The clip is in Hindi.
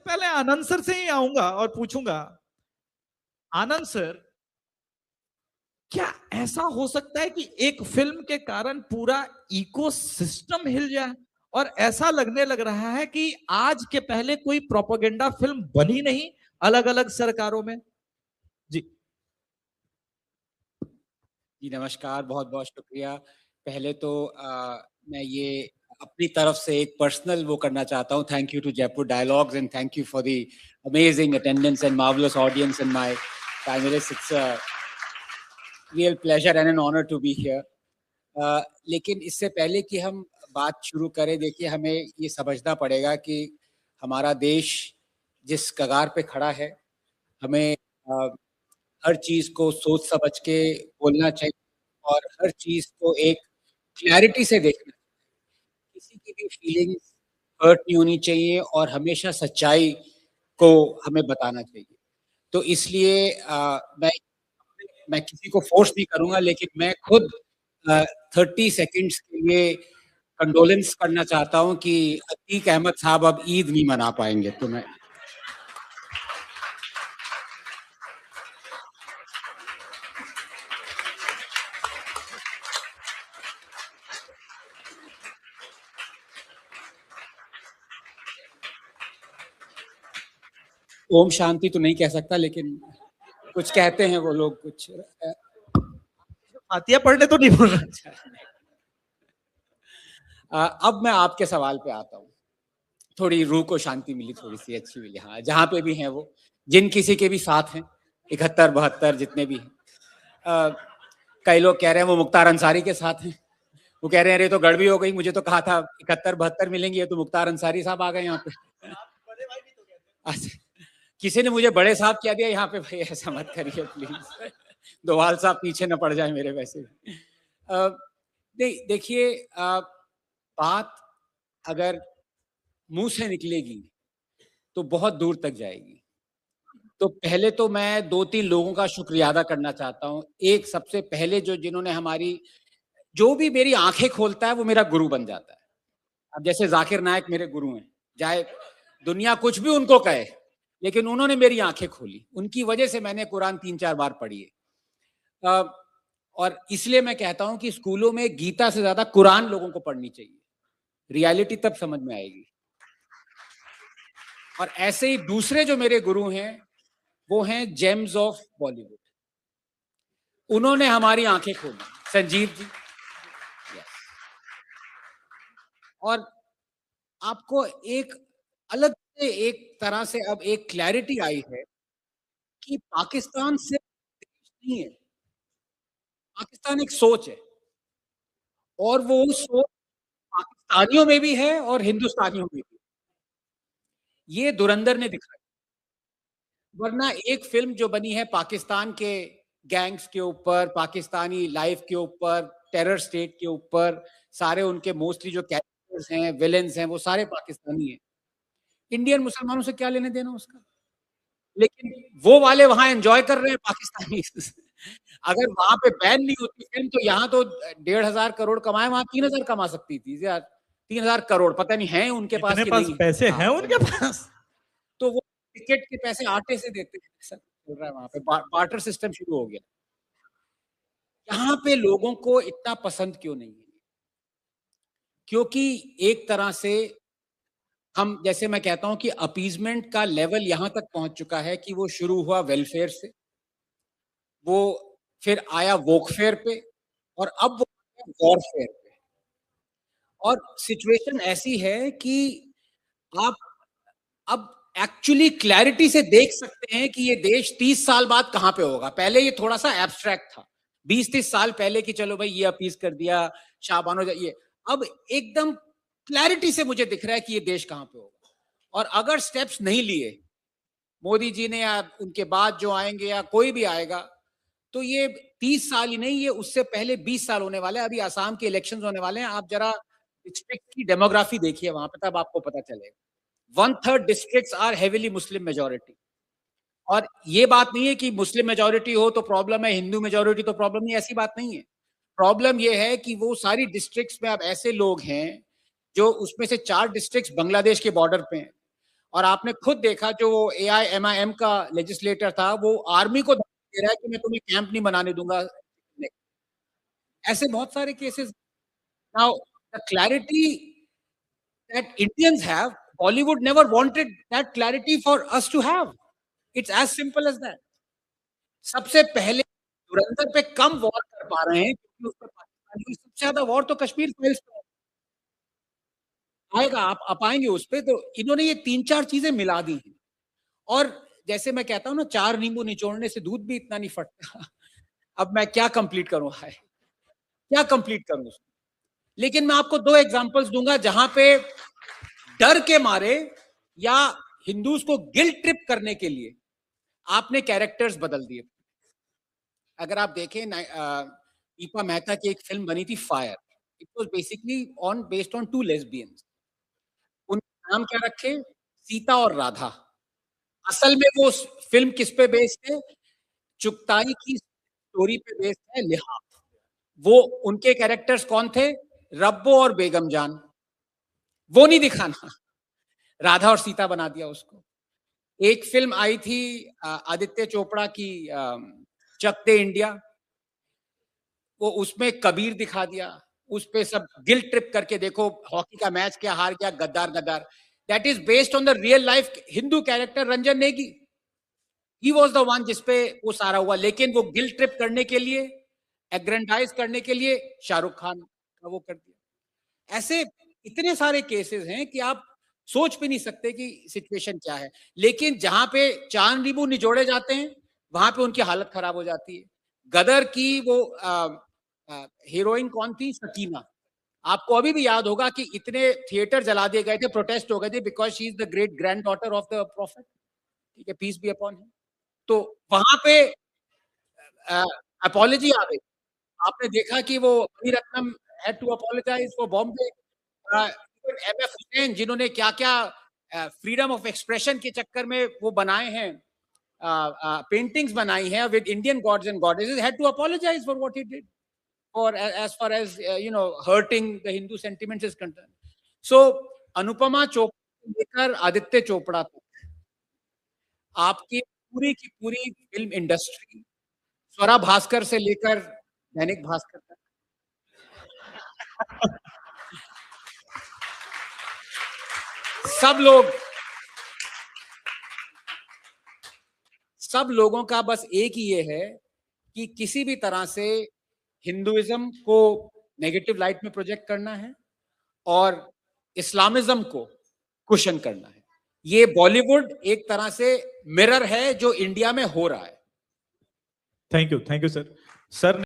पहले आनंद सर से ही आऊंगा और पूछूंगा, आनंद सर, क्या ऐसा हो सकता है कि एक फिल्म के कारण पूरा इकोसिस्टम हिल जाए? और ऐसा लगने लग रहा है कि आज के पहले कोई प्रोपेगेंडा फिल्म बनी नहीं अलग अलग सरकारों में। जी जी नमस्कार, बहुत-बहुत शुक्रिया। पहले तो मैं ये अपनी तरफ से एक पर्सनल वो करना चाहता हूँ। Thank you to Jaipur dialogues and thank you for the amazing attendance and marvellous audience in my timeless. It's a real pleasure and an honour to be here. लेकिन इससे पहले कि हम बात शुरू करें, देखिए हमें ये समझना पड़ेगा कि हमारा देश जिस कगार पे खड़ा है, हमें हर चीज़ को सोच समझ के बोलना चाहिए और हर चीज़ को एक क्लैरिटी से देखना। किसी की भी फीलिंग्स हर्ट नहीं होनी चाहिए और हमेशा सच्चाई को हमें बताना चाहिए। तो इसलिए मैं किसी को फोर्स नहीं करूँगा, लेकिन मैं खुद 30 सेकंड्स के लिए कंडोलेंस करना चाहता हूँ कि अतीक अहमद साहब अब ईद नहीं मना पाएँगे। तो मैं ओम शांति तो नहीं कह सकता, लेकिन कुछ कहते हैं वो लोग कुछ। फातिया पढ़ने तो नहीं बोल रहा। अच्छा। अब मैं आपके सवाल पे आता हूँ। थोड़ी रूह को शांति मिली, थोड़ी-सी अच्छी मिली। हाँ, जहाँ पे भी हैं वो, जिन किसी के भी साथ हैं, 71-72 जितने भी हैं। कई लोग कह रहे हैं वो मुख्तार अंसारी के साथ हैं। वो कह रहे हैं अरे तो गड़बड़ी हो गई, मुझे तो कहा था 71-72 मिलेंगे, ये तो मुख्तार अंसारी साहब आ गए यहाँ पे। अच्छा, किसी ने मुझे बड़े साहब कह दिया यहाँ पे, भाई ऐसा मत करिए प्लीज। दोवाल साहब पीछे न पड़ जाए मेरे वैसे भी। नहीं देखिए, बात अगर मुंह से निकलेगी तो बहुत दूर तक जाएगी। तो पहले तो मैं 2-3 लोगों का शुक्रिया अदा करना चाहता हूँ। एक सबसे पहले जो जिन्होंने हमारी जो भी मेरी आंखें खोलता है वो मेरा गुरु बन जाता है। अब जैसे जाकिर नायक मेरे गुरु हैं, चाहे दुनिया कुछ भी उनको कहे, लेकिन उन्होंने मेरी आंखें खोली। उनकी वजह से मैंने कुरान 3-4 बार पढ़ी है। और इसलिए मैं कहता हूं कि स्कूलों में गीता से ज्यादा कुरान लोगों को पढ़नी चाहिए। रियलिटी तब समझ में आएगी। और ऐसे ही दूसरे जो मेरे गुरु हैं वो हैं जेम्स ऑफ बॉलीवुड। उन्होंने हमारी आंखें खोली, संजीव जी। और आपको एक अलग से एक तरह से अब एक क्लैरिटी आई है कि पाकिस्तान सिर्फ देश नहीं है, पाकिस्तान एक सोच है। और वो सोच पाकिस्तानियों में भी है और हिंदुस्तानियों में भी। ये धुरंधर ने दिखाया। वरना एक फिल्म जो बनी है पाकिस्तान के गैंग्स के ऊपर, पाकिस्तानी लाइफ के ऊपर, टेरर स्टेट के ऊपर, सारे उनके मोस्टली जो कैरेक्टर्स हैं, विलेंस हैं, वो सारे पाकिस्तानी हैं। इंडियन मुसलमानों से क्या लेने देना उसका? लेकिन वो वाले वहां एंजॉय कर रहे हैं पाकिस्तानी। अगर वहां पे बैन नहीं होती फिल्म तो यहाँ तो 1,500 करोड़ कमाए, वहां 3,000 कमा सकती थी यार। 3,000 करोड़ पता नहीं है उनके पास इतने कि पास नहीं। पैसे हाँ, हैं उनके पास? तो वो टिकट के पैसे आटे से देते हैं, ऐसा चल रहा है वहां पे। बार्टर सिस्टम शुरू हो गया। यहाँ पे लोगों को इतना पसंद क्यों नहीं है? क्योंकि एक तरह से हम, जैसे मैं कहता हूं कि अपीजमेंट का लेवल यहां तक पहुंच चुका है कि वो शुरू हुआ वेलफेयर से, वो फिर आया वोकफेयर पे, और अब वो वॉरफेयर पे। और सिचुएशन ऐसी है कि आप अब एक्चुअली क्लैरिटी से देख सकते हैं कि ये देश 30 साल बाद कहां पे होगा। पहले ये थोड़ा सा एब्स्ट्रैक्ट था, 20-30 साल पहले कि चलो भाई ये अपीज कर दिया, शाबानो ये। अब एकदम क्लैरिटी से मुझे दिख रहा है कि ये देश कहां पे होगा। और अगर स्टेप्स नहीं लिए मोदी जी ने या उनके बाद जो आएंगे या कोई भी आएगा, तो ये 30 साल ही नहीं, ये उससे पहले 20 साल होने वाले हैं। अभी आसाम के इलेक्शंस होने वाले हैं, आप जरा डिस्ट्रिक्ट की डेमोग्राफी देखिए वहां पे, तब आपको पता चलेगा। 1/3 districts are heavily Muslim majority. और ये बात नहीं है कि मुस्लिम मेजोरिटी हो तो प्रॉब्लम है, हिंदू मेजोरिटी तो प्रॉब्लम नहीं, ऐसी बात नहीं है। प्रॉब्लम ये है कि वो सारी डिस्ट्रिक्ट्स में अब ऐसे लोग हैं जो, उसमें से 4 डिस्ट्रिक्ट्स बांग्लादेश के बॉर्डर पे हैं, और आपने खुद देखा जो AIMIM का लेजिस्लेटर था, वो आर्मी को धमकी दे रहा है कि मैं तुम्हें कैंप नहीं बनाने दूंगा। ऐसे बहुत सारे cases. Now the clarity that Indians have, Bollywood never wanted that clarity for us to have. It's as simple as that. सबसे पहले धुरंधर पे कम वॉर कर पा रहे हैं क्योंकि उस पर पाकिस्तान की सबसे ज्यादा वॉर तो कश्मीर फाइल्स पे आएगा। आप आएंगे उस पे। तो इन्होंने ये 3-4 चीजें मिला दी हैं। और जैसे मैं कहता हूं ना, 4 नींबू निचोड़ने से दूध भी इतना नहीं फटता। अब मैं क्या कंप्लीट करूं, हाय क्या कंप्लीट करूं उसको। लेकिन मैं आपको 2 एग्जांपल्स दूंगा जहां पे डर के मारे या हिंदूज को गिल्ट ट्रिप करने के लिए आपने कैरेक्टर्स बदल दिए। अगर आप देखें, दीपा मेहता की एक फिल्म बनी थी fire. It was basically based on 2 lesbians. उनके नाम क्या रखे? सीता और राधा। असल में वो फिल्म किस पे बेस्ड है? चुगताई की स्टोरी पे बेस्ड है, लिहाफ। वो उनके कैरेक्टर्स कौन थे? रब्बो और बेगम जान। वो नहीं दिखाना, राधा और सीता बना दिया उसको। एक फिल्म आई थी आदित्य चोपड़ा की, चक दे इंडिया। वो उसमें कबीर दिखा दिया। उस पे सब गिल्ट ट्रिप करके देखो, हॉकी का मैच क्या हार गया, गद्दार गद्दार। That is based on the real life Hindu character Ranjan Negi. He was the one जिसपे वो सारा हुआ। लेकिन वो गिल्ट ट्रिप करने के लिए, एग्रेंडाइज करने के लिए शाहरुख खान का वो कर दिया। ऐसे इतने सारे केसेस हैं कि आप सोच भी नहीं सकते कि सिचुएशन क्या है। लेकिन जहां पे 4 नींबू निचोड़े जाते हैं, वहां पे उनकी हालत खराब हो जाती है। गदर की वो हीरोइन कौन थी? सकीना। आपको अभी भी याद होगा कि इतने थिएटर जला दिए गए थे, प्रोटेस्ट हो गए थे, because she is the great grand daughter of the profit. ठीक है, पीस बी अपॉन हिम। तो वहां पे अपॉलॉजी आ गई। आपने देखा कि वो Mani Ratnam had to apologise for Bombay. MF Husain, जिन्होंने क्या क्या फ्रीडम ऑफ एक्सप्रेशन के चक्कर में वो बनाए हैं, पेंटिंग्स बनाई हैं with Indian gods and goddesses, had to apologise for what he did, और as far as hurting the Hindu sentiments is concerned. So Anupama Chopra से लेकर आदित्य चोपड़ा तक आपकी पूरी की पूरी फिल्म इंडस्ट्री, स्वरा भास्कर से लेकर दैनिक भास्कर तक, सब लोगों का बस एक ही ये है कि किसी भी तरह से हिंदुइज्म को नेगेटिव लाइट में प्रोजेक्ट करना है और इस्लामिज्म को कुशन करना है। ये बॉलीवुड एक तरह से मिरर है जो इंडिया में हो रहा है। Thank you sir. सर